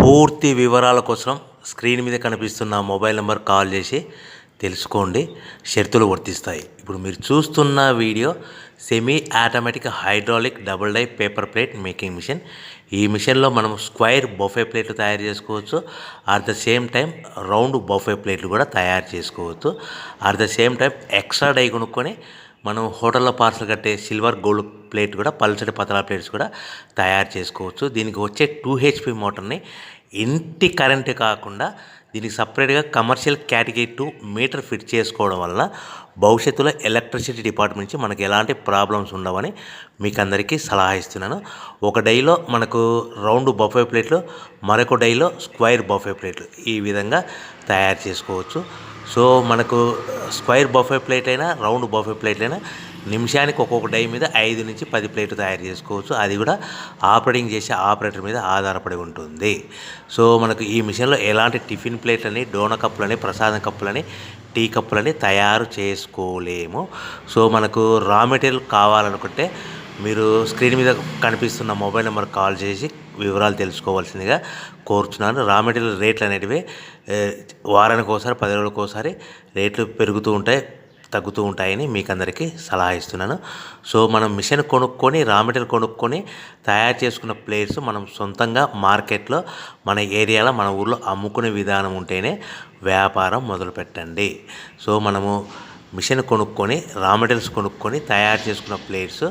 పూర్తి వివరాల కోసం స్క్రీన్ మీద కనిపిస్తున్న మొబైల్ నెంబర్ కాల్ చేసి తెలుసుకోండి. షరతులు వర్తిస్తాయి. ఇప్పుడు మీరు చూస్తున్న video semi automatic hydraulic double die paper plate making machine. ఈ మిషన్లో మనం స్క్వైర్ బఫే ప్లేట్లు తయారు చేసుకోవచ్చు. At the same time round buffet ప్లేట్లు కూడా తయారు చేసుకోవచ్చు. At the same time extra die కొనుక్కొని మనం హోటల్లో పార్సల్ కట్టే సిల్వర్ గోల్డ్ ప్లేట్ కూడా పల్చటి పతలా ప్లేట్స్ కూడా తయారు చేసుకోవచ్చు. దీనికి వచ్చే 2 HP మోటార్ని ఇంటి కరెంటు కాకుండా దీనికి సపరేట్గా కమర్షియల్ కేటగిరీ 2 మీటర్ ఫిట్ చేసుకోవడం వల్ల భవిష్యత్తులో ఎలక్ట్రిసిటీ డిపార్ట్మెంట్ నుంచి మనకి ఎలాంటి ప్రాబ్లమ్స్ ఉండవని మీకు అందరికీ సలహా ఇస్తున్నాను. ఒక డైలో మనకు రౌండ్ బఫే ప్లేట్లు, మరొక డైలో స్క్వైర్ బఫే ప్లేట్లు ఈ విధంగా తయారు చేసుకోవచ్చు. సో మనకు స్క్వైర్ బఫే ప్లేట్ అయినా రౌండ్ బఫే ప్లేట్ అయినా నిమిషానికి ఒక్కొక్క డై మీద 5 నుంచి 10 ప్లేట్లు తయారు చేసుకోవచ్చు. అది కూడా ఆపరేటింగ్ చేసే ఆపరేటర్ మీద ఆధారపడి ఉంటుంది. సో మనకు ఈ మిషన్లో ఎలాంటి టిఫిన్ ప్లేట్లని, డోనా కప్పులని, ప్రసాదం కప్పులని, టీ కప్పులని తయారు చేసుకోలేము. సో మనకు రా మెటీరియల్ కావాలనుకుంటే మీరు స్క్రీన్ మీద కనిపిస్తున్న మొబైల్ నెంబర్ కాల్ చేసి వివరాలు తెలుసుకోవాల్సిందిగా కోరుచున్నాను. రా మెటీరియల్ రేట్లు అనేటివి వారానికి ఒకసారి, 10 రోజులకు ఒకసారి రేట్లు పెరుగుతూ ఉంటాయి, తగ్గుతూ ఉంటాయని మీకు అందరికీ సలహా ఇస్తున్నాను. సో మనం మిషన్ కొనుక్కొని, రా మెటీరియల్ కొనుక్కొని తయారు చేసుకున్న ప్లేట్స్ మనం సొంతంగా మార్కెట్లో మన ఏరియాలో, మన ఊర్లో అమ్ముకునే విధానం ఉంటేనే వ్యాపారం మొదలుపెట్టండి. సో మనము మిషన్ కొనుక్కొని, రా మెటీరియల్స్ కొనుక్కొని తయారు చేసుకున్న ప్లేట్స్